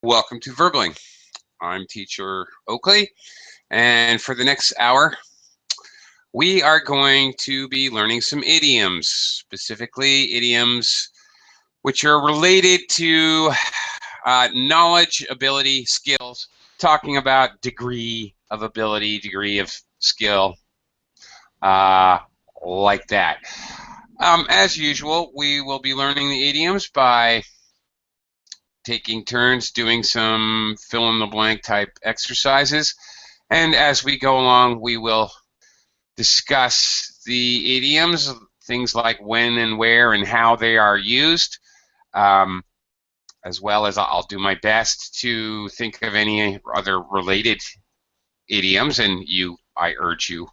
Welcome to Verbling. I'm teacher Oakley, and for the next hour, we are going to be learning some idioms, specifically idioms which are related to knowledge, ability, skills, talking about degree of ability, degree of skill, uh, like that. As usual, we will be learning the idioms by taking turns doing some fill-in-the-blank type exercises. And as we go along, we will discuss the idioms, things like when and where and how they are used, as well as I'll do my best to think of any other related idioms, and I urge you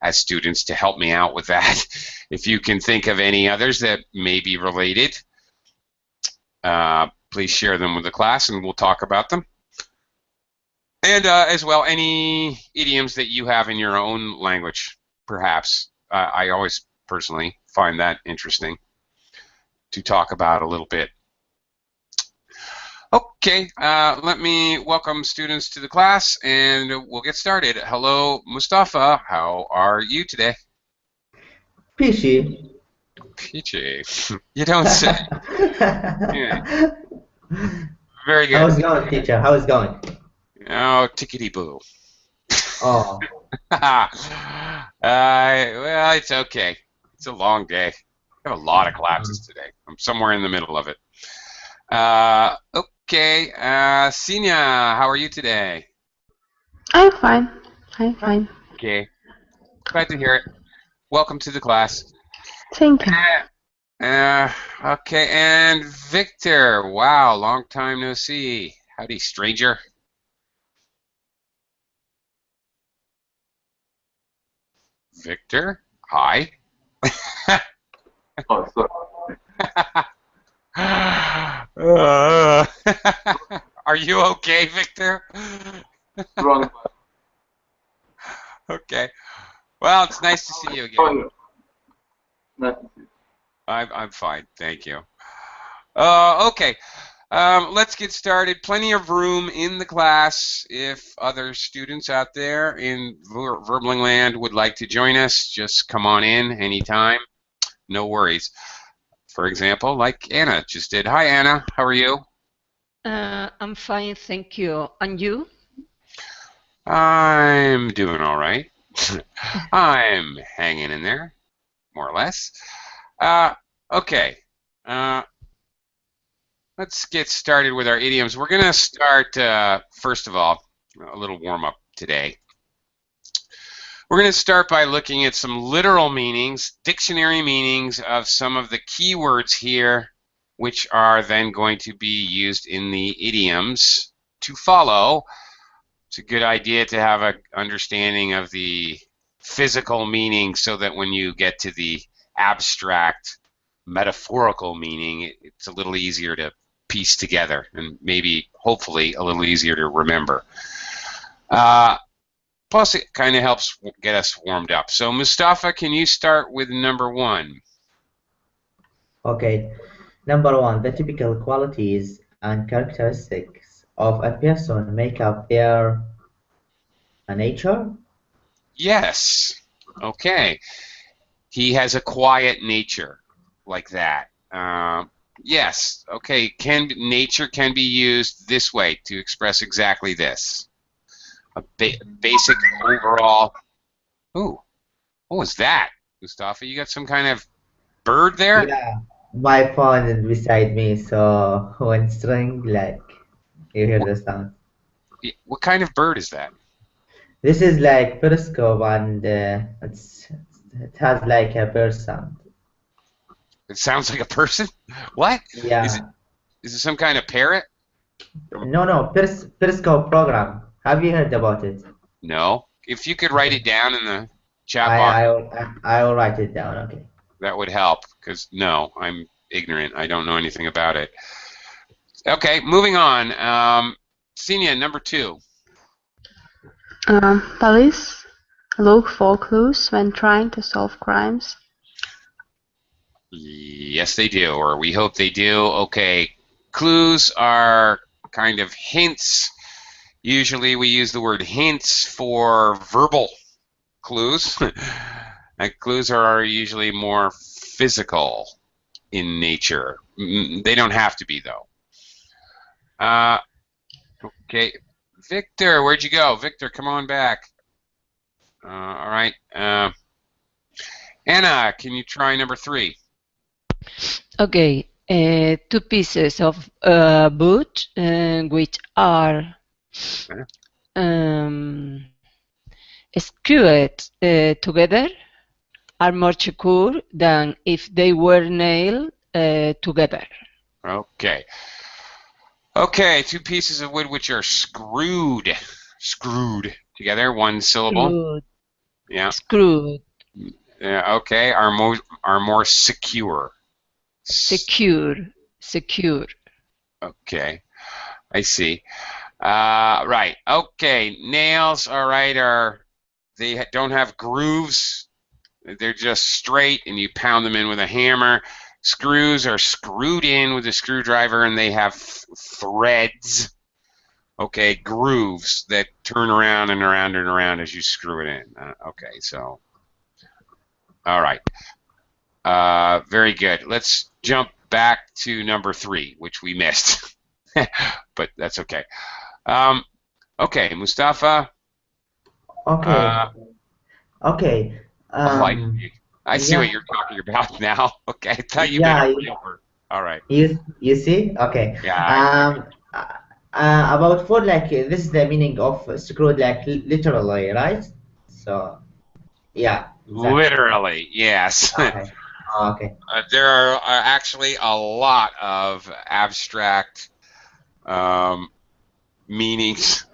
as students to help me out with that. If you can think of any others that may be related, please share them with the class and we'll talk about them. And as well, any idioms that you have in your own language, perhaps. I always personally find that interesting to talk about a little bit. Okay, let me welcome students to the class and we'll get started. Hello, Mustafa. How are you today? Peachy. Peachy. You don't say. Yeah. Very good. How's it going, teacher? How's it going? Oh, tickety-boo. Oh. Well, it's okay. It's a long day. I have a lot of classes today. I'm somewhere in the middle of it. Okay, Senia, how are you today? I'm fine. I'm fine. Okay, glad to hear it. Welcome to the class. Thank you. Okay, and Victor. Wow, long time no see. Howdy, stranger. Victor, hi. Oh, sorry. Are you okay, Victor? Wrong. Okay. Well, it's nice to see you again. Oh, nice to see you. I'm fine, thank you. Okay. Let's get started. Plenty of room in the class. If other students out there in Verbling land would like to join us, just come on in anytime. No worries. For example, like Anna just did. Hi, Anna. How are you? I'm fine, thank you. And you? I'm doing all right. I'm hanging in there, more or less. Okay. Let's get started with our idioms. We're going to start, first of all, a little warm-up today. We're going to start by looking at some literal meanings, dictionary meanings of some of the keywords here, which are then going to be used in the idioms to follow. It's a good idea to have an understanding of the physical meaning so that when you get to the abstract, metaphorical meaning, it's a little easier to piece together and maybe, hopefully, a little easier to remember. Plus, it kind of helps get us warmed up. So, Mustafa, can you start with number one? Okay. Number one, the typical qualities and characteristics of a person make up their nature. Yes. Okay. He has a quiet nature, like that. Yes. Okay. Nature can be used this way to express exactly this. A basic overall. Ooh, what was that, Mustafa? You got some kind of bird there? Yeah. My phone is beside me, so when it's ring, like you hear the sound. What kind of bird is that? This is like periscope, and it has like a bird sound. It sounds like a person. What? Yeah. Is it some kind of parrot? No, periscope program. Have you heard about it? No. If you could write it down in the chat I box, I will I will write it down. Okay. that would help. Because no, I'm ignorant. I don't know anything about it. Okay, moving on. Senior, number two. Police look for clues when trying to solve crimes. Yes, they do, or we hope they do. Okay, clues are kind of hints. Usually we use the word hints for verbal clues. And clues are usually more physical in nature. They don't have to be, though. Okay, Victor, where'd you go? Victor, come on back. All right. Anna, can you try number 3? Okay, 2 pieces of wood which are screwed together are more secure than if they were nailed together. Okay. Okay, 2 pieces of wood which are screwed together, 1 syllable. Screwed. Yeah. Screwed. Yeah. Okay. Are more secure. Secure. Secure. Okay. I see. Right. Okay. Nails. All right. They don't have grooves. They're just straight, and you pound them in with a hammer. Screws are screwed in with a screwdriver, and they have threads. Okay, grooves that turn around and around and around as you screw it in. Okay, so, all right. Very good. Let's jump back to number 3, which we missed, but that's okay. Okay, Mustafa. Okay. Okay. Oh, I see what Yeah. you're talking about now. Okay, I thought you meant Yeah. a real word. All right. You see? Okay. Yeah, I see. About food, like this is the meaning of screwed, like literally, right? So, yeah, exactly. Literally, yes. Okay. Okay. There are actually a lot of abstract meanings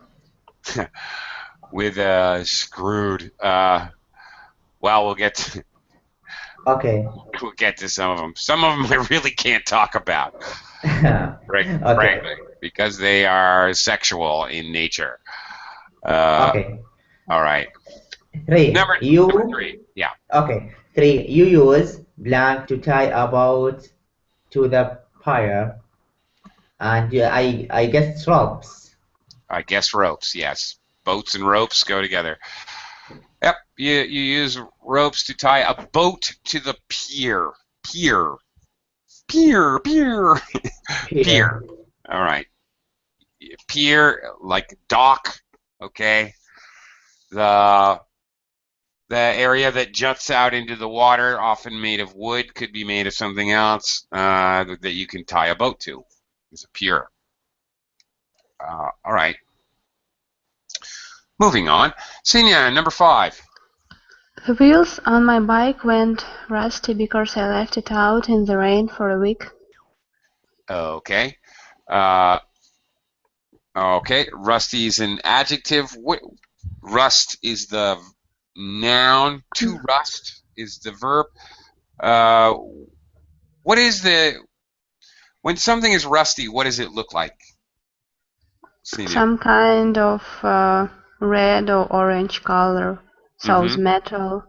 with screwed. Well, we'll get Okay. to some of them. Some of them I really can't talk about, Okay. frankly, because they are sexual in nature. Okay. All right. Number Number 3. Yeah. Okay. 3. You use blank to tie about to the pyre, and I guess ropes. I guess ropes. Yes. Boats and ropes go together. Yep. You use ropes to tie a boat to the pier. Pier. Pier. All right. Pier, like dock. Okay. The area that juts out into the water, often made of wood, could be made of something else that you can tie a boat to. It's a pier. All right. Moving on. Senior, number 5. The wheels on my bike went rusty because I left it out in the rain for a week. Okay. Okay. Rusty is an adjective. Rust is the noun. To rust is the verb. What is when something is rusty, what does it look like? Senior. Some kind of red or orange color. So the metal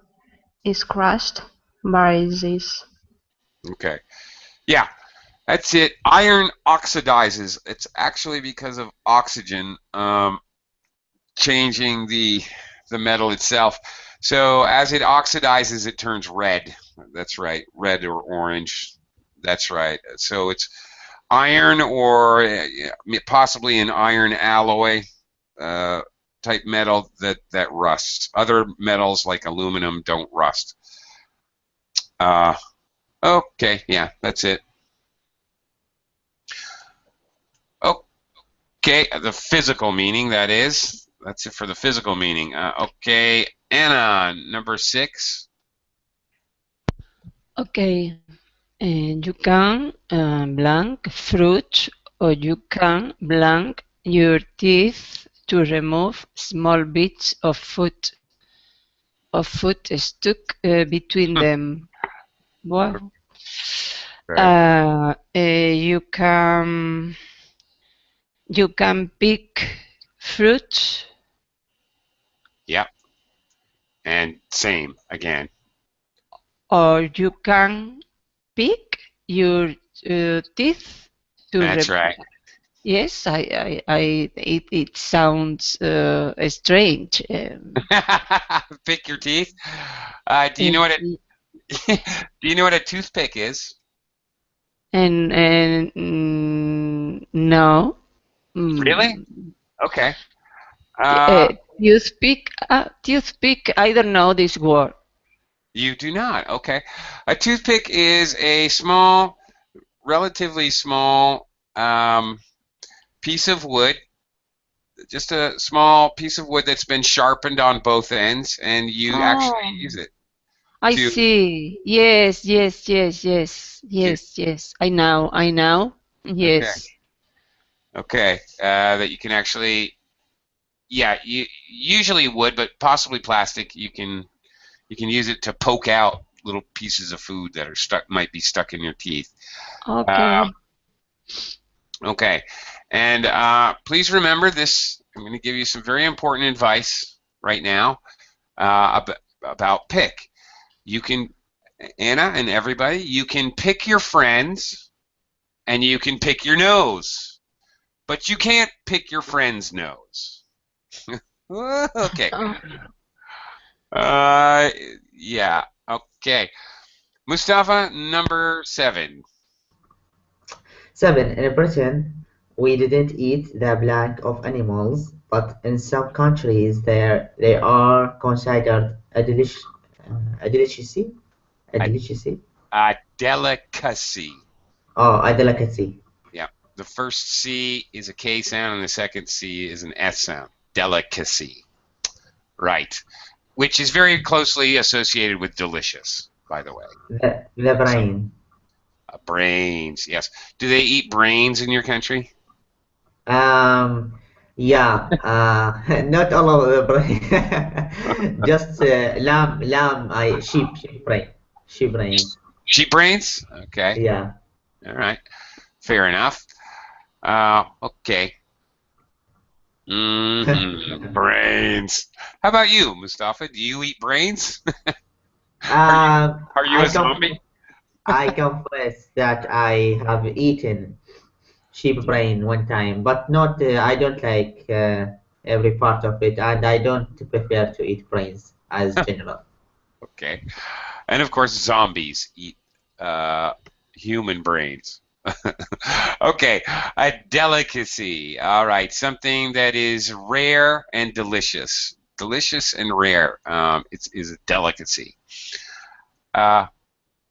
is crushed by this. Okay. Yeah, that's it. Iron oxidizes. It's actually because of oxygen changing the metal itself. So as it oxidizes, it turns red. That's right, red or orange. That's right. So it's iron or possibly an iron alloy type metal that rusts. Other metals like aluminum don't rust. Okay, yeah, that's it. Okay, the physical meaning, that is. That's it for the physical meaning. Okay, Anna, number 6. Okay, you can blank fruit, or you can blank your teeth to remove small bits of food stuck between them. Wow. You can pick fruit. Yep. And same again. Or you can pick your teeth to That's right. Yes, it sounds strange. Pick your teeth. Do you know what do you know what a toothpick is? No. Really? Mm, Okay. Uh, toothpick. Toothpick. I don't know this word. you do not. Okay. A toothpick is a small, relatively small piece of wood, just a small piece of wood that's been sharpened on both ends, and you actually Oh, use it I to see. Yes, yes, yes, yes, to yes, yes. I know. I know. okay, Yes. okay, that you can actually, yeah, you usually wood, but possibly plastic. You can use it to poke out little pieces of food that are stuck, might be stuck in your teeth. Uh, Okay. okay, and please remember this. I'm going to give you some very important advice right now about pick. You can, Anna and everybody, you can pick your friends and you can pick your nose, but you can't pick your friend's nose. Okay. Oh, Uh, yeah. Okay. Mustafa, number 7. 7. In Britain, we didn't eat the blank of animals, but in some countries they are considered a delicacy. A A, delicacy? a delicacy. Oh, a delicacy. Yeah. The first C is a K sound and the second C is an S sound. Delicacy. Right. Which is very closely associated with delicious, by the way. The So, brain. brains, yes. Do they eat brains in your country? Um, yeah, not all of the brain. Just sheep brains. Sheep brains? Okay. Yeah. All right. Fair enough. Okay. Brains. How about you, Mustafa? Do you eat brains? Are you are you I a zombie? I confess that I have eaten sheep brain one time, but not. I don't like every part of it, and I don't prefer to eat brains as general. Okay. And of course, zombies eat uh, human brains. Okay, a delicacy. All right, something that is rare and delicious. Delicious and rare. It is a delicacy. Uh,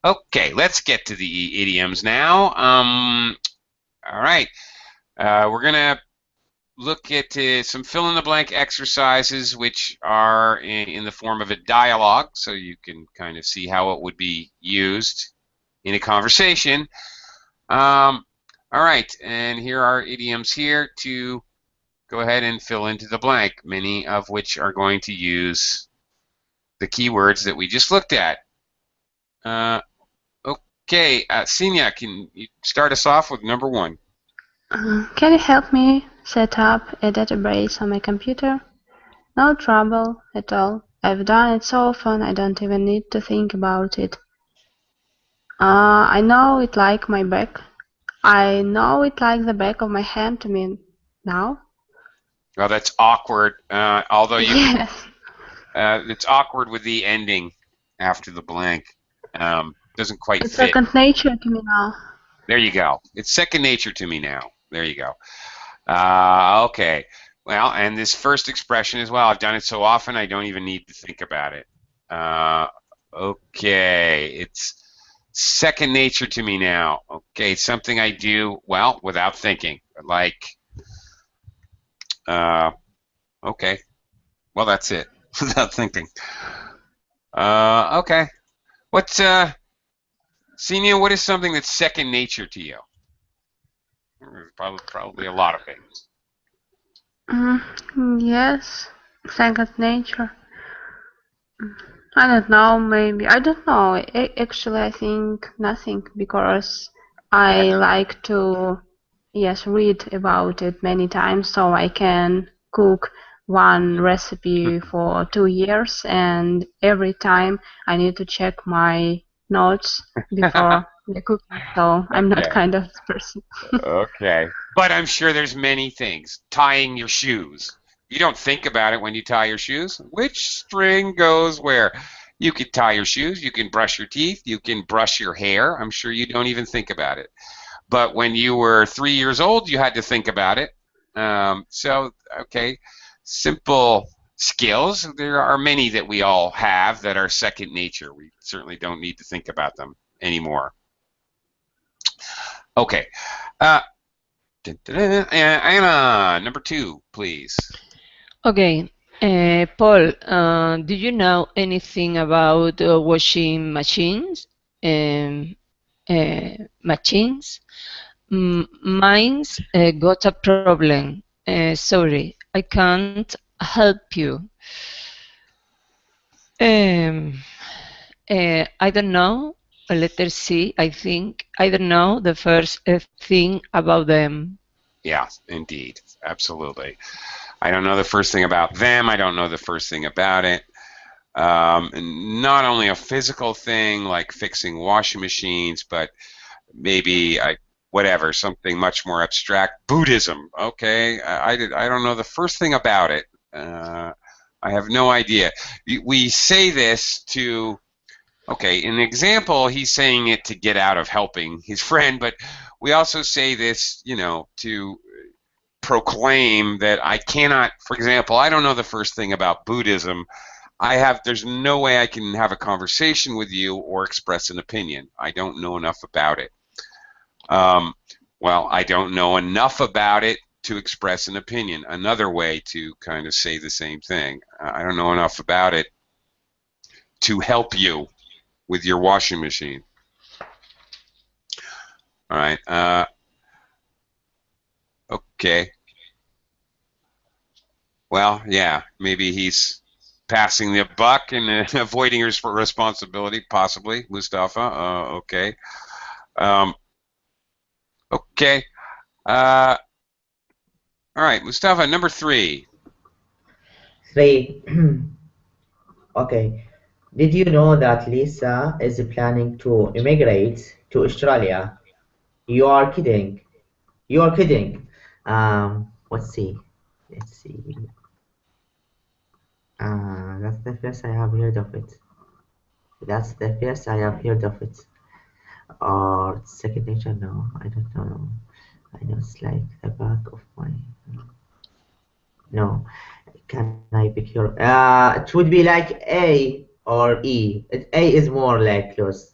okay, let's get to the idioms now. All right, we're gonna look at some fill-in-the-blank exercises, which are in the form of a dialogue, so you can kind of see how it would be used in a conversation. All right, and here are idioms here to go ahead and fill into the blank, many of which are going to use the keywords that we just looked at. Okay, Senia, can you start us off with number 1? Can you help me set up a database on my computer? No trouble at all. I've done it so often I don't even need to think about it. I know it like my back. I know it like the back of my hand to me now. Well, that's awkward, although you can, Yes, it's awkward with the ending after the blank. Doesn't quite it's fit. second nature to me now. There you go. It's second nature to me now. There you go. Okay. Well, and this first expression as well, I've done it so often I don't even need to think about it. Okay. It's second nature to me now. Okay. Something I do, well, without thinking. Like, okay. Well, that's it. Without thinking. Okay. What's, Senior, what is something that's second nature to you? Probably a lot of things. Yes, second nature. I don't know, maybe. I don't know. Actually, I think nothing because I like to, yes, read about it many times so I can cook one recipe for 2 years and every time I need to check my notes before the cooking. So I'm not Okay. kind of person. Okay. But I'm sure there's many things. Tying your shoes. You don't think about it when you tie your shoes. Which string goes where? You can tie your shoes. You can brush your teeth. You can brush your hair. I'm sure you don't even think about it. But when you were 3 years old, you had to think about it. Okay, simple skills. There are many that we all have that are second nature. We certainly don't need to think about them anymore. Okay. Anna, number 2, please. Okay, Paul, do you know anything about washing machines? Machines? Mine's got a problem. Sorry, I can't help you. I don't know. Letter C, I think. I don't know the first thing about them. Yeah, indeed. Absolutely. I don't know the first thing about them. I don't know the first thing about it. And not only a physical thing like fixing washing machines, but maybe whatever, something much more abstract. Buddhism. Okay, I don't know the first thing about it. I have no idea. We say this to. Okay, in the example, he's saying it to get out of helping his friend, but we also say this, to proclaim that I cannot, for example, I don't know the first thing about Buddhism. There's no way I can have a conversation with you or express an opinion. I don't know enough about it. Well, I don't know enough about it to express an opinion. Another way to kind of say the same thing. I don't know enough about it to help you with your washing machine. All right. Okay. Well, yeah, maybe he's passing the buck and avoiding his responsibility, possibly, Mustafa. Okay. Okay. All right, Mustafa, number 3. 3. Okay. Did you know that Lisa is planning to immigrate to Australia? You are kidding. You are kidding. Let's see. Let's see. That's the first I have heard of it. That's the first I have heard of it. Or second nature? No, I don't know. I know it's like the back of my. No. Can I pick your? It would be like A or E. A is more like close.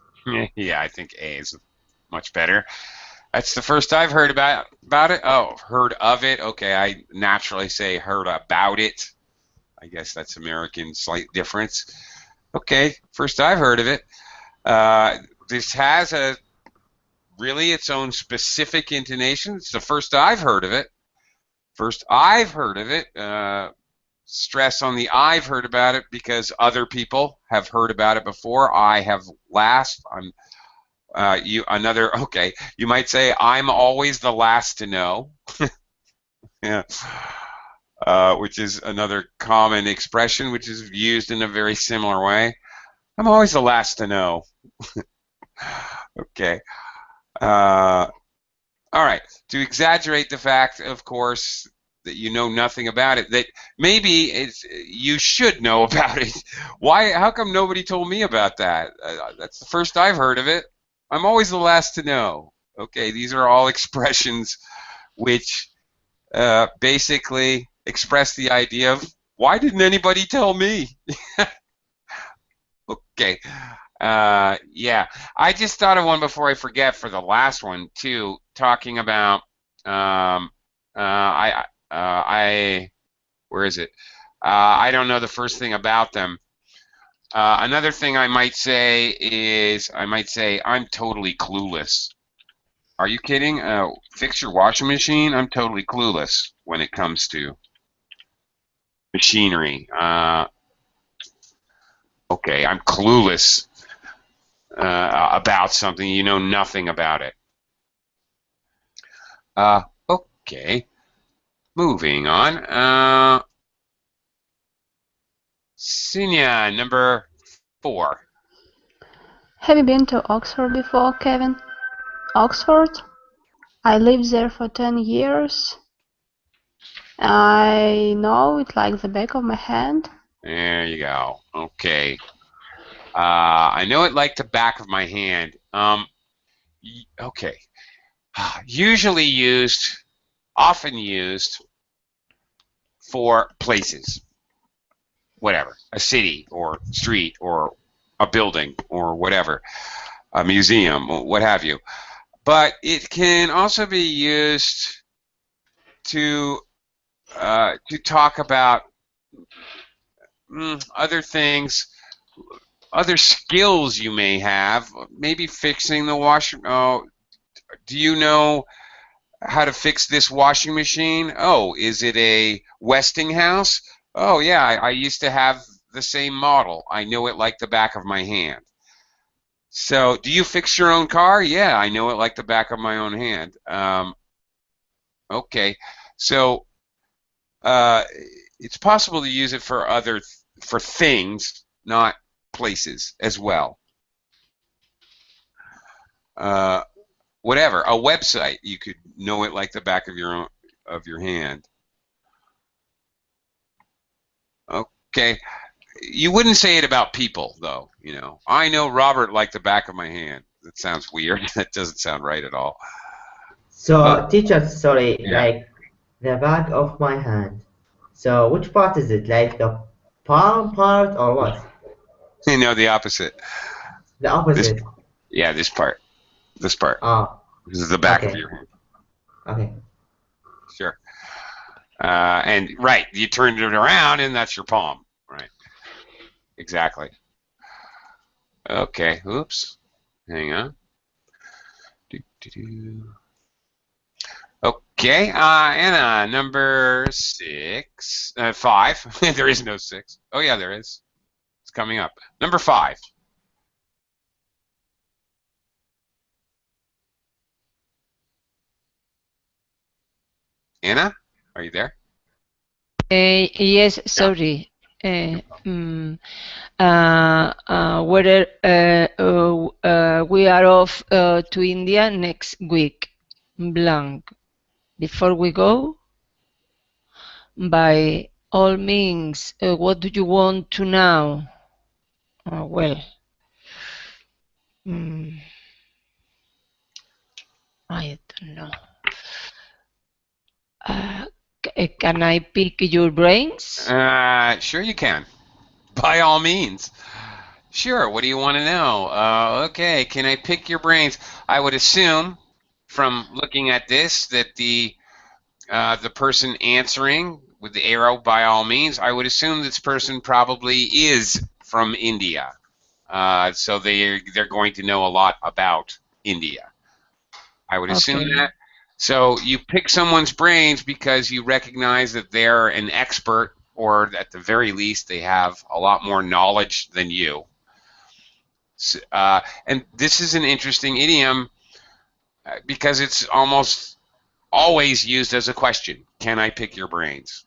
Yeah, I think A is much better. That's the first I've heard about it. Oh, heard of it. Okay, I naturally say heard about it. I guess that's American slight difference. Okay, first I've heard of it. This has really its own specific intonation. It's the first I've heard of it. First I've heard of it. Stress on the I've heard about it because other people have heard about it before. I have last. Okay. You might say I'm always the last to know. Yeah. Which is another common expression, which is used in a very similar way. I'm always the last to know. Okay. All right. To exaggerate the fact, of course, that you know nothing about it, that maybe you should know about it. Why? How come nobody told me about that? That's the first I've heard of it. I'm always the last to know. Okay, these are all expressions which basically express the idea of why didn't anybody tell me? Okay. Yeah, I just thought of one before I forget for the last one too, talking about where is it? I don't know the first thing about them. Another thing I might say is I'm totally clueless. Are you kidding? Fix your washing machine? I'm totally clueless when it comes to machinery. Okay, I'm clueless about something. You know nothing about it. Okay, moving on. Sinya, number 4. Have you been to Oxford before, Kevin? Oxford? I lived there for 10 years. I know it like the back of my hand. There you go. Okay. I know it like the back of my hand. Okay. Usually used, often used for places, whatever, a city or street or a building or whatever, a museum, or what have you. But it can also be used to talk about other things, other skills you may have, maybe fixing the washing. Oh, do you know how to fix this washing machine? Oh, is it a Westinghouse? Oh, yeah, I used to have the same model. I know it like the back of my hand. So, do you fix your own car? Yeah, I know it like the back of my own hand. Okay, so uh, it's possible to use it for for things, not places as well. Uh, Whatever, a website, you could know it like the back of your hand. Okay, you wouldn't say it about people though. I know Robert like the back of my hand. That sounds weird. That doesn't sound right at all. So, teacher, sorry, Yeah. like the back of my hand. So, which part is it? Like the palm part or what? The opposite. The This, opposite. yeah, this part. This part. Oh, This is the back of okay, your hand. okay. Sure. And right, you turned it around, and that's your palm. Right. Exactly. Okay. Oops. Hang on. Do, do, do. Okay. Anna, number 6, 5. There is no 6. Oh yeah, there is. It's coming up. Number 5. Anna, are you there? Yes, Yeah. sorry. Whether we are off to India next week. Blank. Before we go, by all means, what do you want to know? Well, I don't know. Can I pick your brains? Sure you can. By all means. Sure. What do you want to know? Okay. Can I pick your brains? I would assume, from looking at this, that the person answering with the arrow, by all means, I would assume this person probably is from India. So they're going to know a lot about India. I would assume Okay. that. So you pick someone's brains because you recognize that they're an expert, or at the very least, they have a lot more knowledge than you. And this is an interesting idiom because it's almost always used as a question. Can I pick your brains?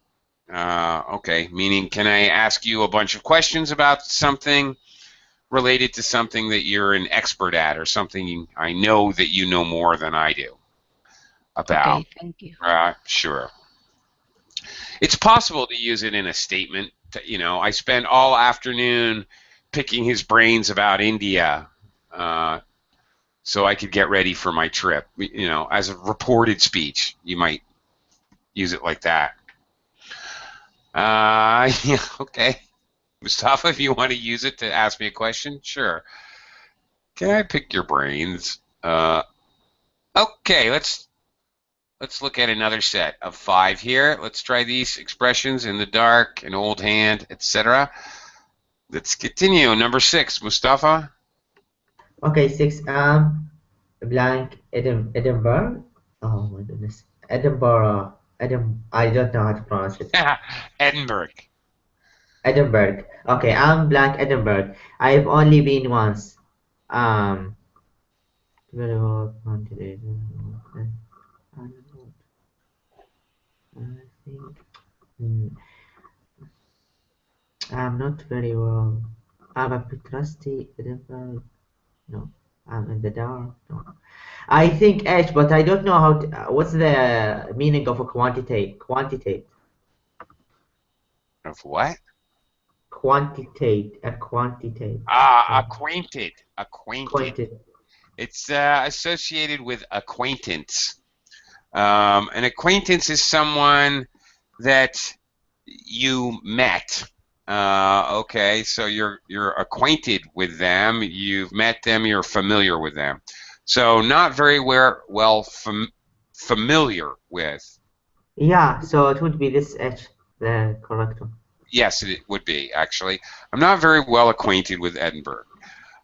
Okay, meaning can I ask you a bunch of questions about something related to something that you're an expert at, or something I know that you know more than I do about? Okay, thank you. Sure. It's possible to use it in a statement. I spent all afternoon picking his brains about India, so I could get ready for my trip. As a reported speech, you might use it like that. Yeah, okay. Mustafa, if you want to use it to ask me a question, sure. Can I pick your brains? Okay, let's look at another set of 5 here. Let's try these expressions: in the dark, an old hand, etc. Let's continue. Number 6, Mustafa. Okay, 6. Blank Edinburgh. Oh my goodness. Edinburgh. I don't know how to pronounce it. Edinburgh. Edinburgh. Okay, I'm blank Edinburgh. I've only been once. Very well today. I don't know. I think I'm not very well. I'm a bit rusty. Edinburgh. No. I'm in the dark. No. I think H, but I don't know how. What's the meaning of a quantitate? Quantitate. Of what? Quantitate. A quantitate. Acquainted. Acquainted. Quantit. It's associated with acquaintance. An acquaintance is someone that you met. Okay, so you're acquainted with them. You've met them. You're familiar with them. So not very familiar with. Yeah, so it would be this H, the correct one. Yes, it would be actually. I'm not very well acquainted with Edinburgh.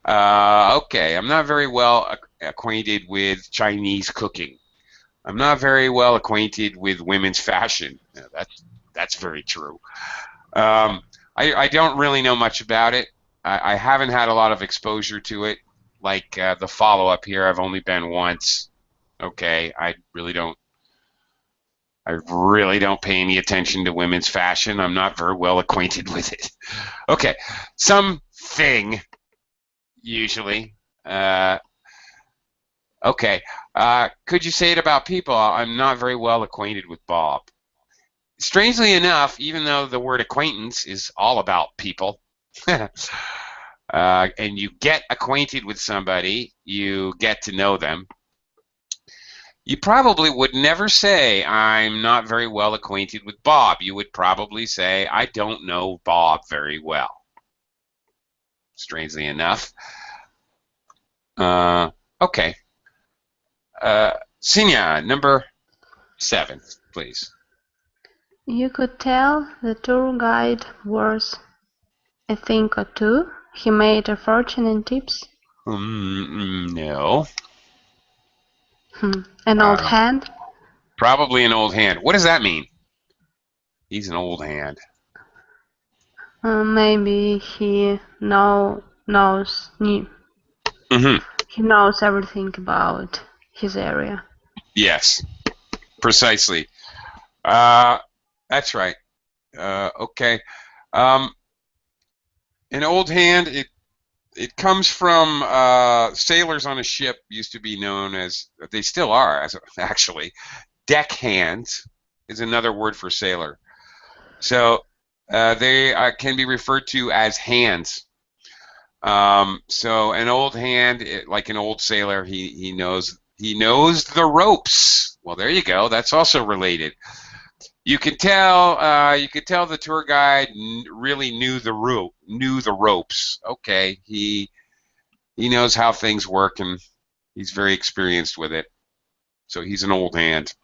Okay, I'm not very well acquainted with Chinese cooking. I'm not very well acquainted with women's fashion. Yeah, that's very true. Um, I don't really know much about it. I haven't had a lot of exposure to it. Like the follow-up here, I've only been once. Okay, I really don't pay any attention to women's fashion. I'm not very well acquainted with it. Okay, something usually. Okay, could you say it about people? I'm not very well acquainted with Bob. Strangely enough, even though the word acquaintance is all about people, and you get acquainted with somebody, you get to know them, you probably would never say, I'm not very well acquainted with Bob. You would probably say, I don't know Bob very well. Strangely enough. Okay. Sinya, number 7, please. You could tell the tour guide was a thing or two. He made a fortune in tips. No. An old hand. Probably an old hand. What does that mean? He's an old hand. Maybe he knows he knows everything about his area. Yes, precisely. That's right. Okay. An old hand, it comes from sailors on a ship used to be known as, they still are, as actually, deckhands is another word for sailor. So they can be referred to as hands. So an old hand, like an old sailor, he knows the ropes. Well, there you go. That's also related. You could tell the tour guide really knew the ropes. Okay, he knows how things work and he's very experienced with it. So he's an old hand.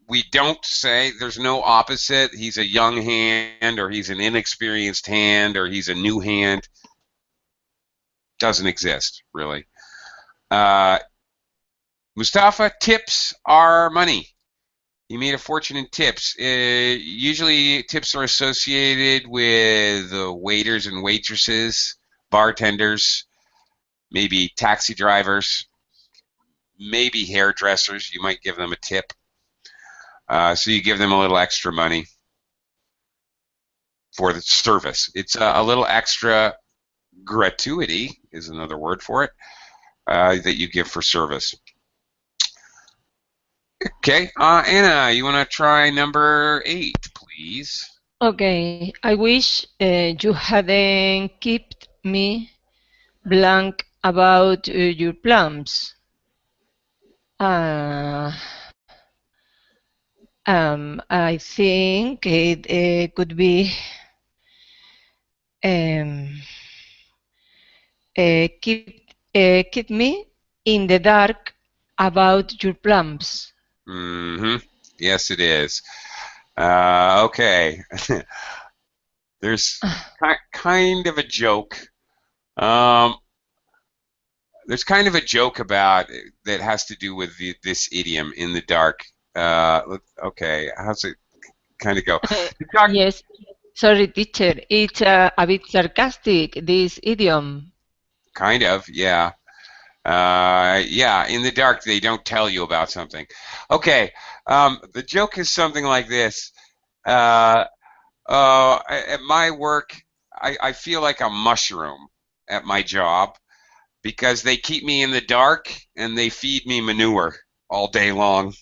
We don't say, there's no opposite. He's a young hand, or he's an inexperienced hand, or he's a new hand. Doesn't exist, really. Mustafa, tips are money. He made a fortune in tips. Usually tips are associated with waiters and waitresses, bartenders, maybe taxi drivers, maybe hairdressers. You might give them a tip. So you give them a little extra money for the service. It's a little extra gratuity is another word for it, that you give for service. Okay, Anna, you want to try number 8, please? Okay, I wish you hadn't kept me blank about your plans. I think it could be keep me in the dark about your plans. Yes, it is. Okay. There's kind of a joke. There's kind of a joke about that has to do with this idiom, in the dark. Okay, how's it kind of go? Yes, sorry, teacher. It's a bit sarcastic, this idiom. Kind of, yeah. Yeah, in the dark, they don't tell you about something. Okay, the joke is something like this. At my work, I feel like a mushroom at my job because they keep me in the dark and they feed me manure all day long.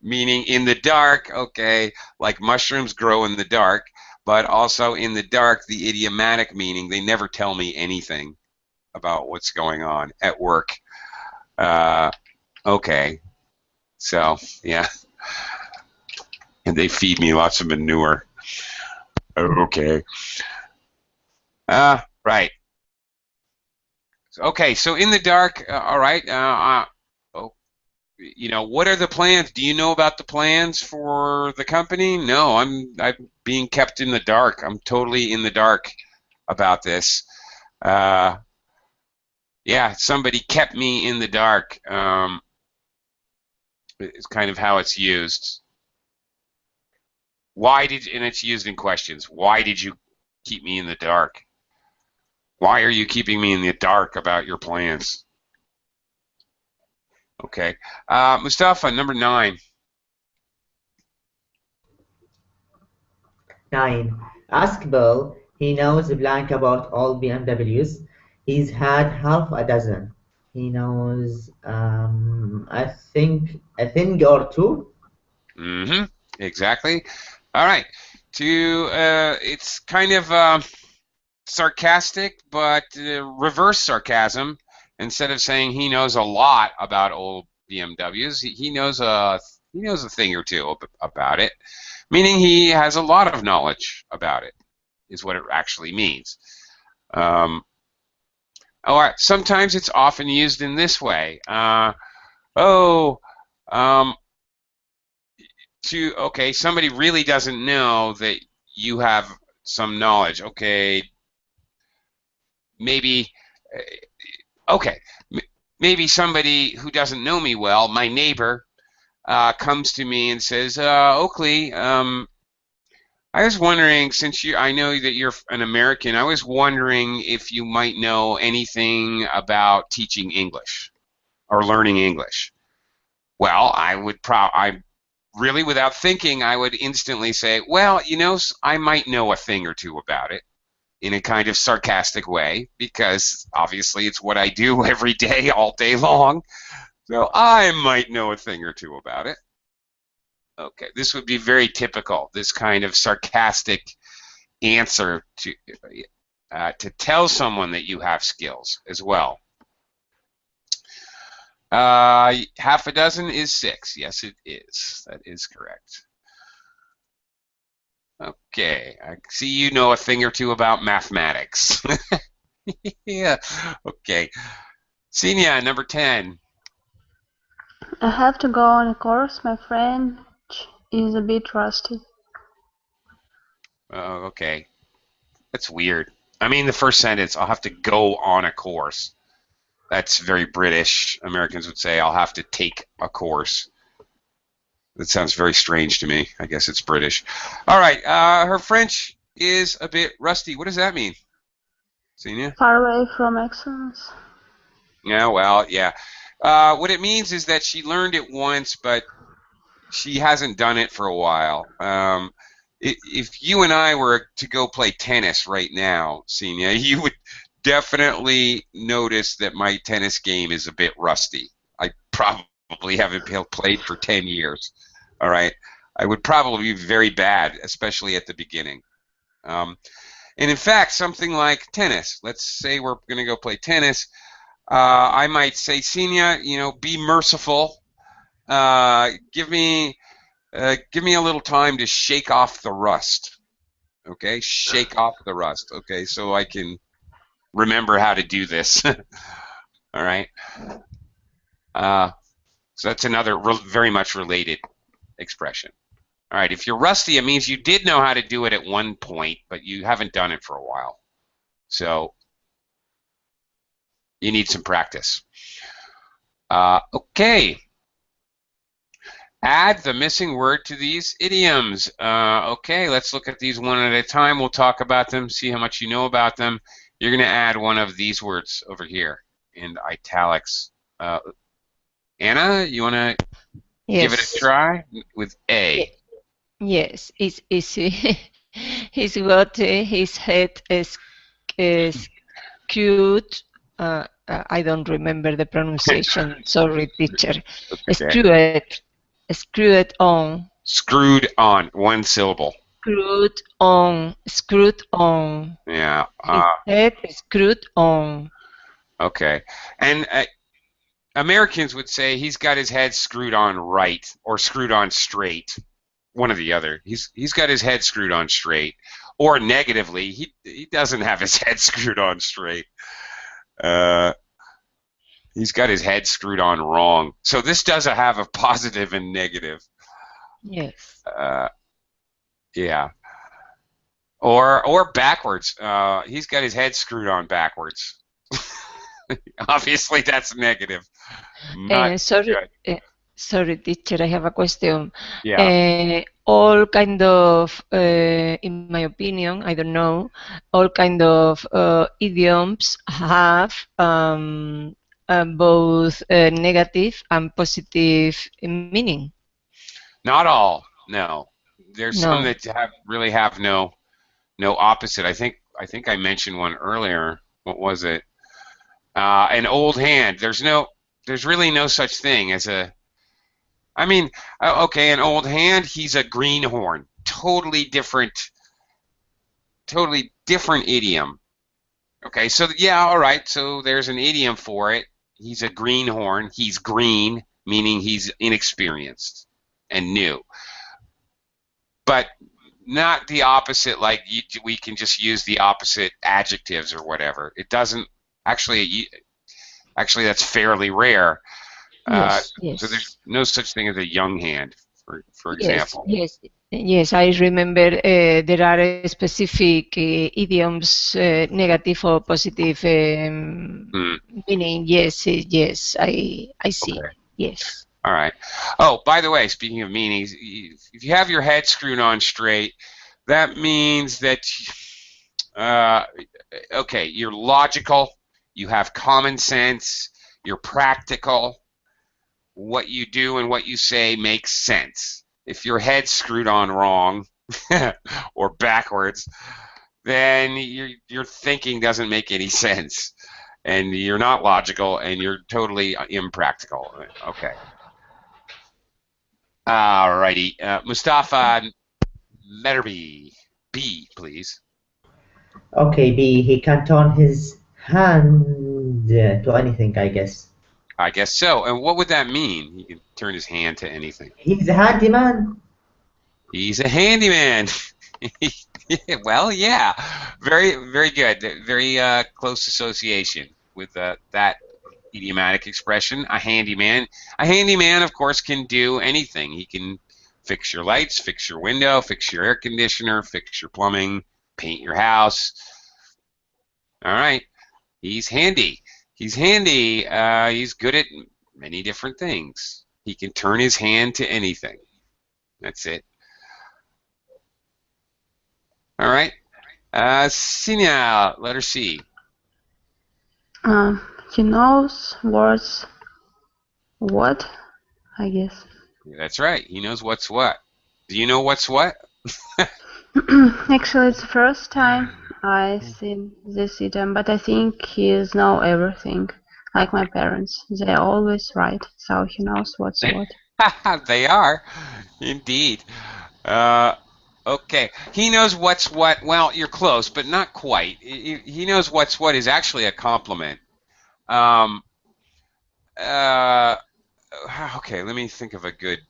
Meaning in the dark, okay, like mushrooms grow in the dark, but also in the dark, the idiomatic meaning, they never tell me anything about what's going on at work. Okay, so yeah, and they feed me lots of manure. Okay. Right. Okay, so in the dark, all right. Oh, what are the plans? Do you know about the plans for the company? No, I'm being kept in the dark. I'm totally in the dark about this. Yeah, somebody kept me in the dark. It's kind of how it's used. And it's used in questions. Why did you keep me in the dark? Why are you keeping me in the dark about your plans? Okay. Mustafa, number 9. 9. Ask Bill. He knows blank about all BMWs. He's had half a dozen. He knows, a thing or two. Mm-hmm. Exactly. All right. It's kind of sarcastic, but reverse sarcasm. Instead of saying he knows a lot about old BMWs, he knows a thing or two about it, meaning he has a lot of knowledge about it, is what it actually means. All right. Sometimes it's often used in this way. Somebody really doesn't know that you have some knowledge. Okay, maybe, okay, maybe somebody who doesn't know me well, my neighbor, comes to me and says, Oakley, I was wondering, since I know that you're an American, I was wondering if you might know anything about teaching English or learning English. Well, I really, without thinking, I would instantly say, well, I might know a thing or two about it, in a kind of sarcastic way, because obviously it's what I do every day, all day long. So I might know a thing or two about it. Okay, this would be very typical, this kind of sarcastic answer to tell someone that you have skills as well. Half a dozen is 6. Yes, it is. That is correct. Okay, I see you know a thing or two about mathematics. Yeah, okay. Senior, number 10. I have to go on a course. My French is a bit rusty. Oh, okay. That's weird. I mean, the first sentence, I'll have to go on a course. That's very British. Americans would say, I'll have to take a course. That sounds very strange to me. I guess it's British. All right, her French is a bit rusty. What does that mean, Senior? Far away from excellence. Yeah, well, yeah. What it means is that she learned it once, but she hasn't done it for a while. If you and I were to go play tennis right now, Senior, you would definitely notice that my tennis game is a bit rusty. I probably haven't played for 10 years. All right. I would probably be very bad, especially at the beginning. And in fact, something like tennis, let's say we're going to go play tennis. I might say, Senior, be merciful. Give me a little time to shake off the rust. Okay, shake off the rust. Okay, so I can remember how to do this. All right. So that's another very much related expression. All right, if you're rusty, it means you did know how to do it at one point, but you haven't done it for a while. So you need some practice. Okay. Add the missing word to these idioms. Okay, let's look at these one at a time. We'll talk about them, see how much you know about them. You're going to add one of these words over here in italics. Anna, you want to give it a try with A? Yes, it's easy. He's got his head screwed. I don't remember the pronunciation. Sorry, teacher. Okay. Screwed on. Screwed on, one syllable. Screwed on. Yeah. His head screwed on. Okay. And Americans would say he's got his head screwed on right or screwed on straight. One or the other. He's got his head screwed on straight. Or negatively, he doesn't have his head screwed on straight. He's got his head screwed on wrong. So this does have a positive and negative. Yes. Yeah. Or backwards. He's got his head screwed on backwards. Obviously, that's negative. Not Sorry, good. sorry, teacher. I have a question. Yeah. All kind of, in my opinion, I don't know, all kind of idioms have both negative and positive meaning. Not all. No. There's some No. that really have no opposite. I think I mentioned one earlier. What was it? An old hand. There's really no such thing as a. I mean, okay, an old hand. He's a greenhorn. Totally different idiom. Okay, so yeah, all right. So there's an idiom for it. He's a greenhorn. He's green, meaning he's inexperienced and new. But not the opposite, like we can just use the opposite adjectives or whatever. It doesn't actually. Actually, that's fairly rare. Yes. So there's no such thing as a young hand, for example. Yes. I remember there are specific idioms, negative or positive meaning. Yes. I see. Okay. Yes. All right. Oh, by the way, speaking of meanings, if you have your head screwed on straight, that means that okay, you're logical, you have common sense, you're practical. What you do and what you say makes sense. If your head's screwed on wrong or backwards, then your thinking doesn't make any sense, and you're not logical, and you're totally impractical. Okay. All righty. Mustafa, letter B. B, please. Okay, B. He can turn his hand to anything, I guess. I guess so. And what would that mean? He can turn his hand to anything. He's a handyman. He's a handyman. Well, yeah. Very, very good. Very close association with that idiomatic expression, a handyman. A handyman, of course, can do anything. He can fix your lights, fix your window, fix your air conditioner, fix your plumbing, paint your house. All right. He's handy. He's handy. He's good at many different things. He can turn his hand to anything. That's it. All right. Sinya, letter C. He knows what's what, I guess. That's right. He knows what's what. Do you know what's what? Actually, it's the first time I see this idiom, but I think he know everything. Like my parents, they're always right, so he knows what's what. They are, indeed. Okay. He knows what's what. Well, you're close, but not quite. He knows what's what is actually a compliment. Okay, let me think of a good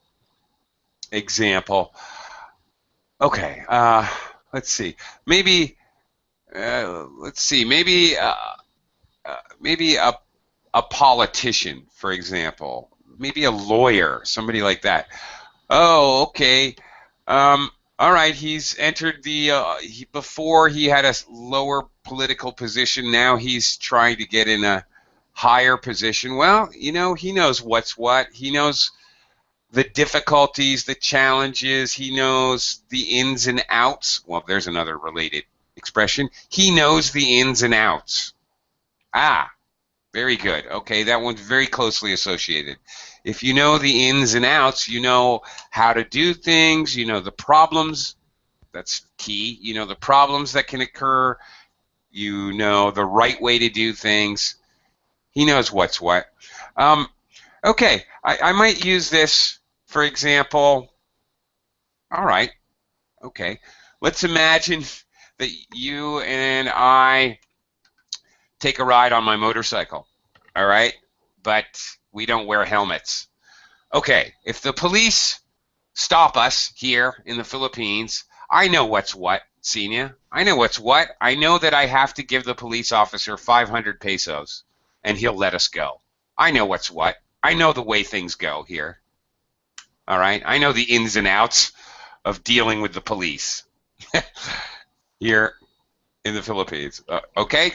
example. Okay, let's see. Maybe, maybe a politician, for example. Maybe a lawyer, somebody like that. Oh, okay. All right, he's entered before he had a lower political position. Now he's trying to get in a higher position. Well, he knows what's what. He knows the difficulties, the challenges. He knows the ins and outs. Well, there's another related expression. He knows the ins and outs. Ah, very good. Okay, that one's very closely associated. If you know the ins and outs, you know how to do things, you know the problems. That's key. You know the problems that can occur You know the right way to do things. He knows what's what. Okay, I might use this, for example. All right, okay. Let's imagine that you and I take a ride on my motorcycle, all right? But we don't wear helmets. Okay, if the police stop us here in the Philippines, I know what's what, Senior. I know what's what. I know that I have to give the police officer 500 pesos, and he'll let us go. I know what's what. I know the way things go here. All right? I know the ins and outs of dealing with the police here in the Philippines. Okay?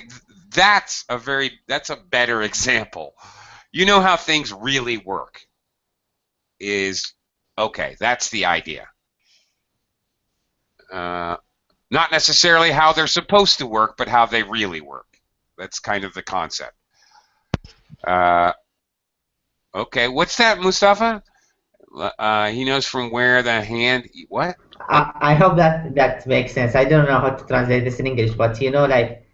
That's a better example. You know how things really work. Okay, that's the idea. Not necessarily how they're supposed to work, but how they really work. That's kind of the concept. Okay, what's that, Mustafa? He knows from where the hand. What? I hope that makes sense. I don't know how to translate this in English, but like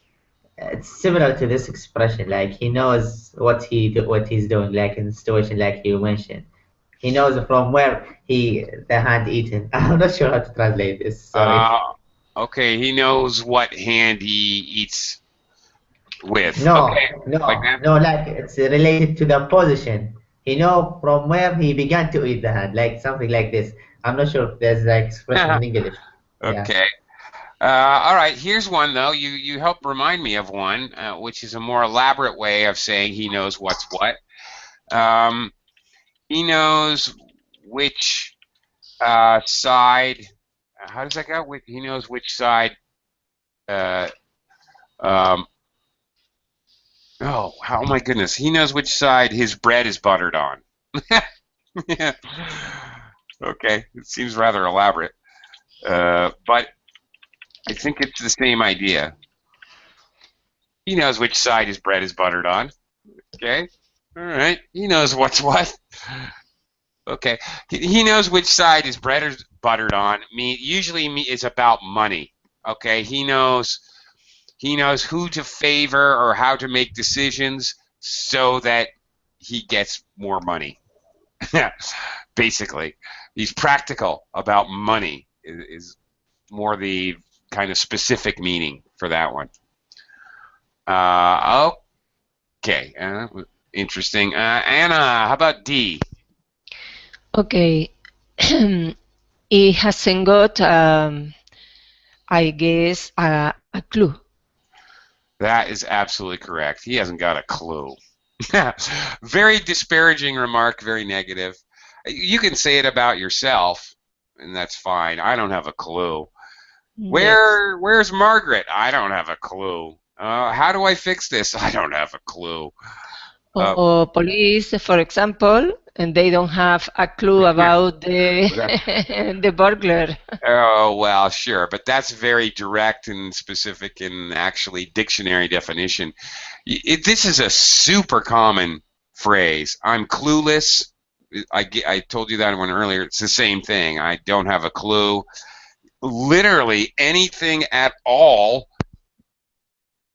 it's similar to this expression. Like he knows what he's doing. Like in the situation like you mentioned, he knows from where the hand eaten. I'm not sure how to translate this. Sorry. Okay, he knows what hand he eats with. No, Okay, like that. no. Like it's related to the position. He know from where he began to eat the hand. Like something like this. I'm not sure if there's like expression in English. Yeah. Okay. All right. Here's one though. You helped remind me of one, which is a more elaborate way of saying he knows what's what. He knows which side. How does that go? He knows which side. Oh, oh my goodness. He knows which side his bread is buttered on. Yeah. Okay. It seems rather elaborate, but I think it's the same idea. He knows which side his bread is buttered on. Okay. All right. He knows what's what. Okay. He knows which side his bread is buttered on. Usually is about money. Okay. He knows who to favor or how to make decisions so that he gets more money. Basically, he's practical about money is more the kind of specific meaning for that one. Okay, interesting. Anna, how about D? Okay. He hasn't got, I guess, a clue. That is absolutely correct. He hasn't got a clue. Very disparaging remark, very negative. You can say it about yourself, and that's fine. I don't have a clue. Where's Margaret? I don't have a clue. How do I fix this? I don't have a clue. Or police, for example, and they don't have a clue about the burglar. Oh, well, sure, but that's very direct and specific and actually dictionary definition. This is a super common phrase. I'm clueless. I told you that one earlier. It's the same thing. I don't have a clue. Literally anything at all.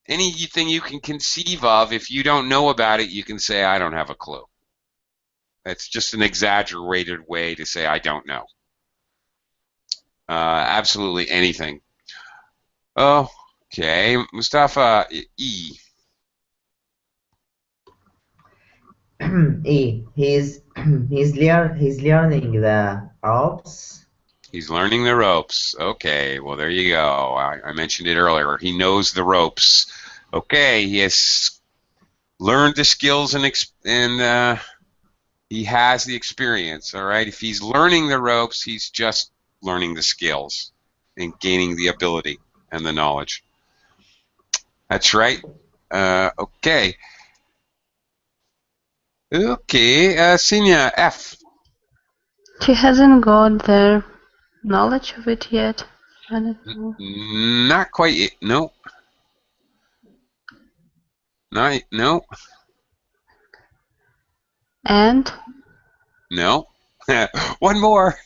Anything you can conceive of, if you don't know about it, you can say, I don't have a clue. That's just an exaggerated way to say I don't know. Absolutely anything. Okay, Mustafa, E. E. He's learning the ropes. He's learning the ropes. Okay, well, there you go. I mentioned it earlier. He knows the ropes. Okay, he has learned the skills and he has the experience. All right, if he's learning the ropes, he's just learning the skills and gaining the ability and the knowledge. That's right. Okay. Okay, Sinya, F. He hasn't got the knowledge of it yet. I don't know. Not quite. No. No. And? No. One more.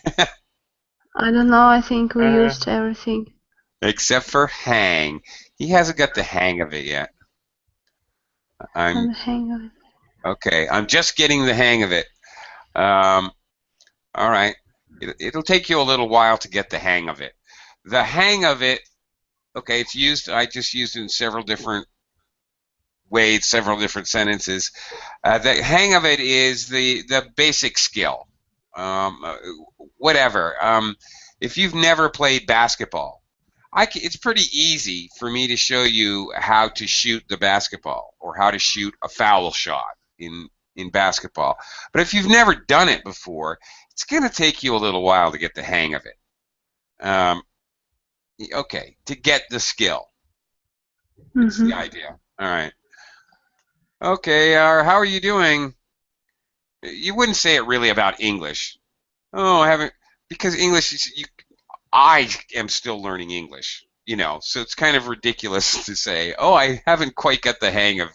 I don't know. I think we used everything. Except for hang. He hasn't got the hang of it yet. And hang on. Okay. I'm just getting the hang of it. All right. It'll take you a little while to get the hang of it. The hang of it. Okay, it's used. I just used it in several different ways, several different sentences. The hang of it is the basic skill. Um, uh, Whatever. If you've never played basketball, it's pretty easy for me to show you how to shoot the basketball or how to shoot a foul shot in basketball. But if you've never done it before, it's going to take you a little while to get the hang of it. Okay, to get the skill. That's the idea. All right. Okay, how are you doing? You wouldn't say it really about English. Oh, I haven't, because English is I am still learning English, so it's kind of ridiculous to say, oh, I haven't quite got the hang of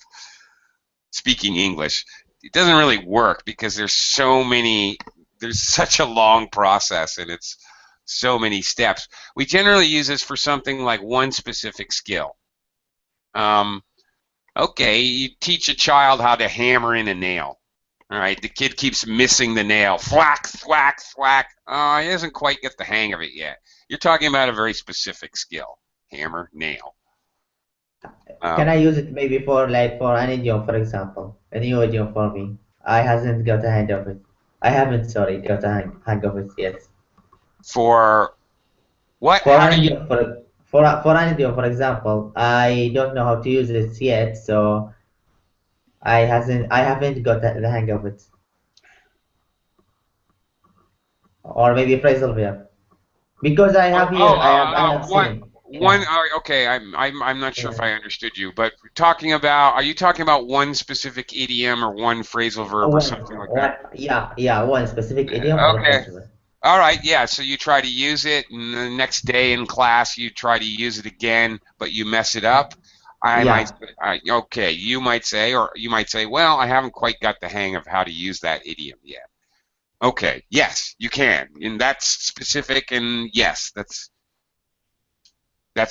speaking English. It doesn't really work because there's such a long process and it's so many steps. We generally use this for something like one specific skill. Okay, you teach a child how to hammer in a nail. All right, the kid keeps missing the nail. Thwack, thwack, thwack. Oh, he doesn't quite get the hang of it yet. You're talking about a very specific skill. Hammer, nail. Can I use it maybe for an idiom, for example? A new idiom for me. I hasn't got a hang of it. I haven't, sorry, got a hang of it yet. For what? For How an do you? idiom, for an idiom, for example, I don't know how to use it yet, so I haven't got the hang of it. Or maybe phrasal verb. Because I have seen, One. yeah, Okay, I'm not sure if yeah. I understood you, but are you talking about one specific idiom or one phrasal verb or something like that? Yeah, one specific idiom or Okay. phrasal verb. All right, yeah, so you try to use it, and the next day in class you try to use it again, but you mess it up. Yeah, Okay, you might say, well, I haven't quite got the hang of how to use that idiom yet. Okay, yes, you can, and that's specific, and yes, that's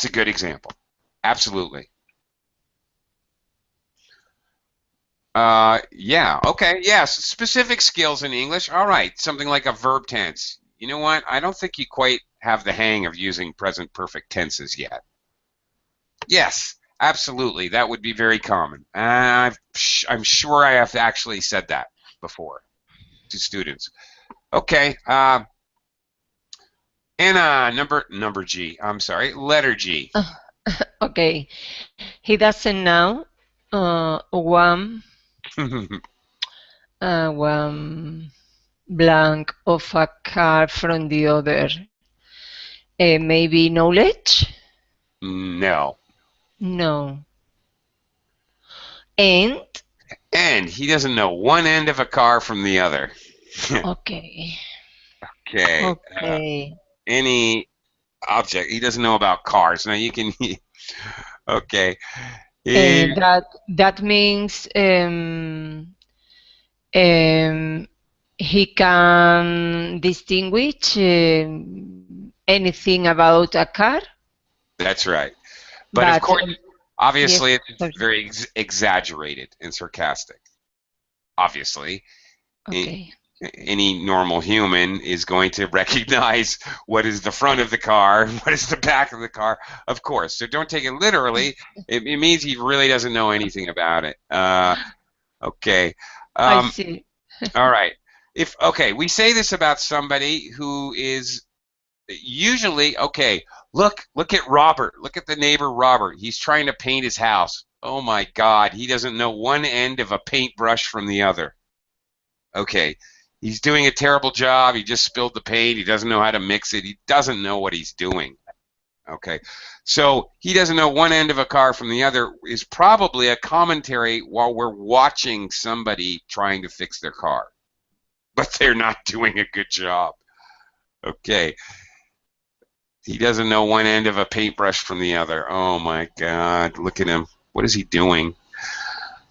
a good example. Absolutely. Yeah, okay, yes, specific skills in English. All right, something like a verb tense. You know what? I don't think you quite have the hang of using present perfect tenses yet. Yes, absolutely. That would be very common. I'm sure I have actually said that before to students. Okay, Anna, number G. I'm sorry, letter G. Okay. He doesn't know one blank of a car from the other. Maybe knowledge? No. No. And? And he doesn't know one end of a car from the other. Okay. Okay. Okay. Any object. He doesn't know about cars. Now you can. Okay. That means he can distinguish anything about a car, That's right. But of but course, yes, obviously, it's sorry. very exaggerated and sarcastic. Obviously, Okay. any normal human is going to recognize what is the front of the car, what is the back of the car, of course. So don't take it literally. It means he really doesn't know anything about it. Okay. I see. All right. Okay, we say this about somebody who is usually okay. Look at Robert. Look at the neighbor Robert. He's trying to paint his house. Oh my God, he doesn't know one end of a paintbrush from the other. Okay, he's doing a terrible job. He just spilled the paint. He doesn't know how to mix it. He doesn't know what he's doing. Okay, so he doesn't know one end of a car from the other is probably a commentary while we're watching somebody trying to fix their car, but they're not doing a good job. Okay, he doesn't know one end of a paintbrush from the other. Oh my God, look at him. What is he doing?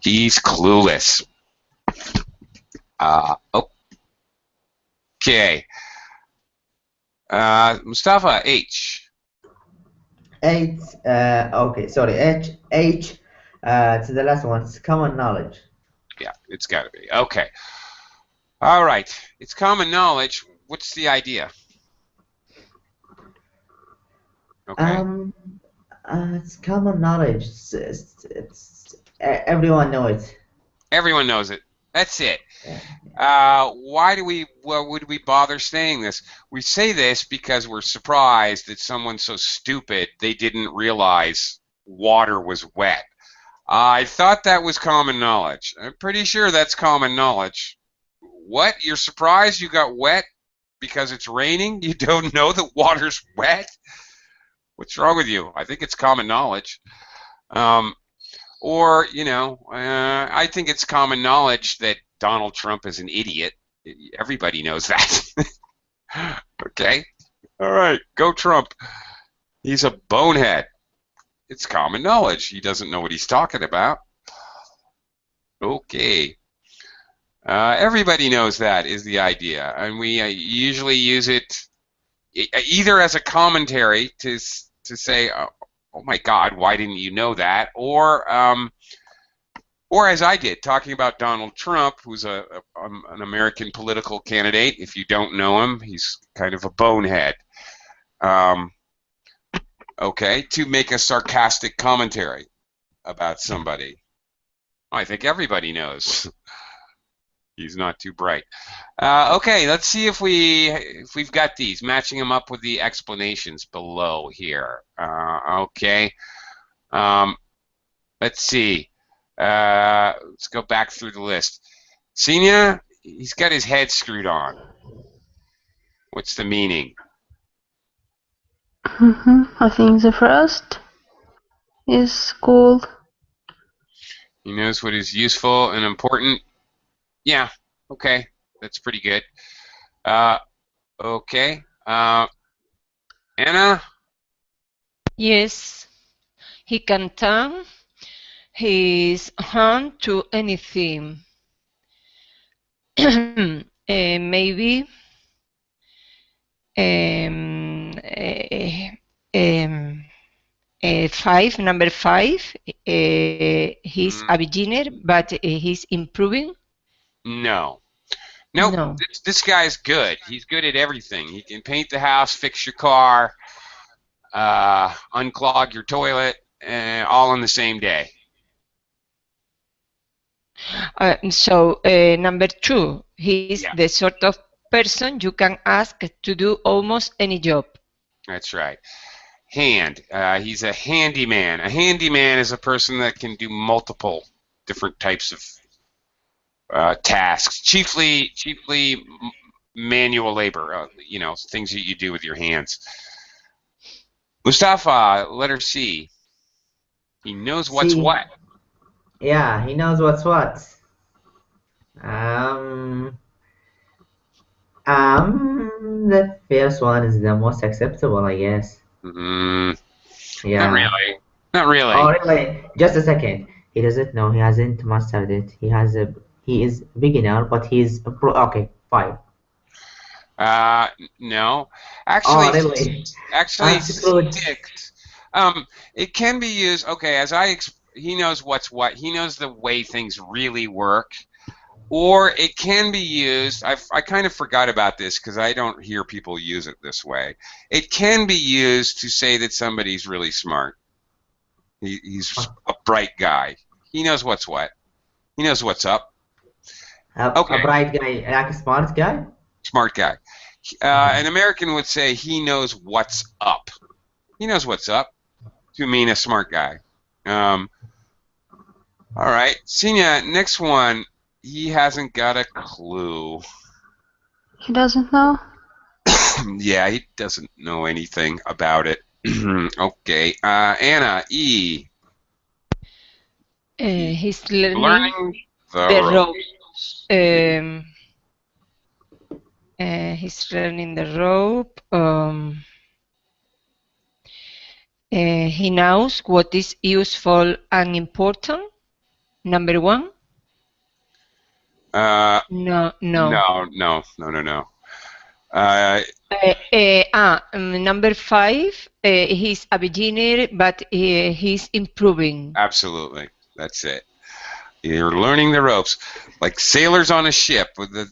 He's clueless. Okay. Mustafa H. Eight. Okay, sorry. H. It's the last one. It's common knowledge. Yeah, it's got to be. Okay. All right. It's common knowledge. What's the idea? Okay. It's common knowledge. Everyone knows it. Everyone knows it. That's it. Yeah. Why would we bother saying this? We say this because we're surprised that someone's so stupid they didn't realize water was wet. I thought that was common knowledge. I'm pretty sure that's common knowledge. What? You're surprised you got wet because it's raining? You don't know that water's wet? What's wrong with you? I think it's common knowledge. Or, I think it's common knowledge that Donald Trump is an idiot. Everybody knows that. Okay? All right, go Trump. He's a bonehead. It's common knowledge. He doesn't know what he's talking about. Okay. Everybody knows that is the idea. And we usually use it either as a commentary to say, oh my God, why didn't you know that? Or as I did, talking about Donald Trump, who's an American political candidate. If you don't know him, he's kind of a bonehead. Okay, to make a sarcastic commentary about somebody. I think everybody knows. He's not too bright. Okay, let's see if we've got these, matching them up with the explanations below here. Okay. Let's see. Let's go back through the list. Senior, he's got his head screwed on. What's the meaning? I think the first is cool. He knows what is useful and important. Yeah, okay, that's pretty good. Okay, Anna? Yes, he can turn his hand to anything. Maybe number five, he's a beginner, but he's improving. No. Nope. No. This guy's good. He's good at everything. He can paint the house, fix your car, unclog your toilet, all in the same day. So number two, he's the sort of person you can ask to do almost any job. That's right. Hand. He's a handyman. A handyman is a person that can do multiple different types of tasks, chiefly manual labor, things that you do with your hands. Mustafa, letter C. He knows what's C. what. Yeah, he knows what's what. The first one is the most acceptable, I guess. Yeah. Not really. Not really. Oh, really? Just a second. He doesn't know. He hasn't mastered it. He is beginner, but he's pro. Okay, 5. No. Actually, really? Actually, That's good. 6. It can be used. Okay, he knows what's what. He knows the way things really work. Or it can be used. I kind of forgot about this because I don't hear people use it this way. It can be used to say that somebody's really smart. He's a bright guy. He knows what's what. He knows what's up. Okay. A bright guy, like a smart guy? Smart guy. An American would say he knows what's up. He knows what's up to mean a smart guy. All right. Senior, next one. He hasn't got a clue. He doesn't know? Yeah, he doesn't know anything about it. Okay. Anna, E. He's learning the ropes. He's learning the rope. He knows what is useful and important. Number 1. No. Number 5, he's a beginner, but he's improving. Absolutely. That's it. You're learning the ropes. Like sailors on a ship,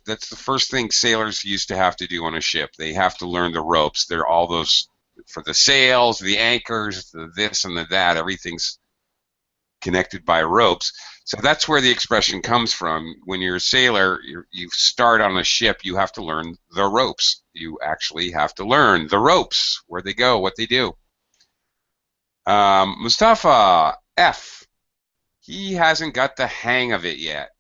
that's the first thing sailors used to have to do on a ship. They have to learn the ropes. They're all those, for the sails, the anchors, the this and the that, everything's connected by ropes. So that's where the expression comes from. When you're a sailor, you start on a ship, you have to learn the ropes. You actually have to learn the ropes, where they go, what they do. Mustafa, F. He hasn't got the hang of it yet.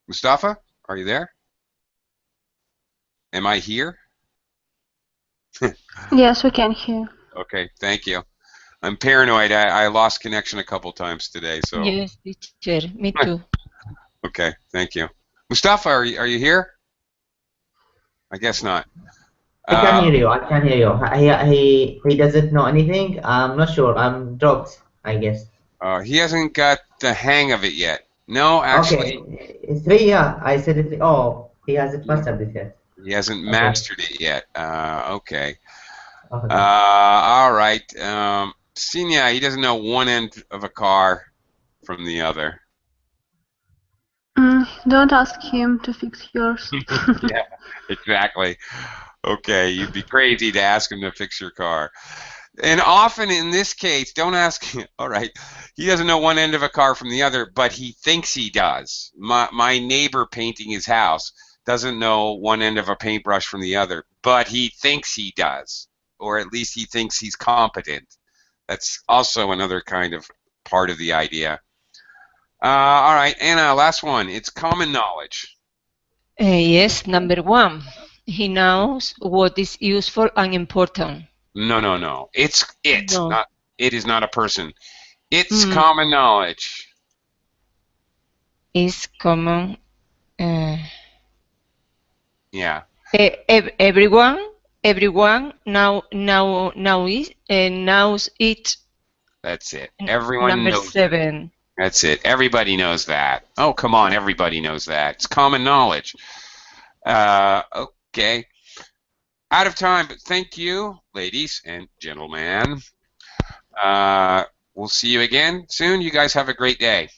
Mustafa, are you there? Am I here? Yes, we can hear. Okay, thank you. I'm paranoid. I lost connection a couple times today, so. Yes, teacher. Me too. Okay, thank you. Mustafa, are you here? I guess not. I can hear you. I can hear you. He doesn't know anything. I'm not sure. I'm dropped, I guess. He hasn't got the hang of it yet. No, actually. Okay, it's 3. Yeah, I said it. Oh, he hasn't mastered it yet. He hasn't Okay. mastered it yet. Okay. Okay. All right. Sinya, he doesn't know one end of a car from the other. Don't ask him to fix yours. Yeah, exactly. Okay, you'd be crazy to ask him to fix your car. And often in this case, don't ask him. All right, he doesn't know one end of a car from the other, but he thinks he does. My neighbor painting his house doesn't know one end of a paintbrush from the other, but he thinks he does, or at least he thinks he's competent. That's also another kind of part of the idea. All right, Anna, last one. It's common knowledge. Yes, number 1. He knows what is useful and important. No. It's it. No. Not it is not a person. It's common knowledge. Is common. Yeah. Everyone knows it. That's it. Everyone Number knows. 7. That's it. Everybody knows that. Oh, come on. Everybody knows that. It's common knowledge. Okay. Out of time, but thank you, ladies and gentlemen. We'll see you again soon. You guys have a great day.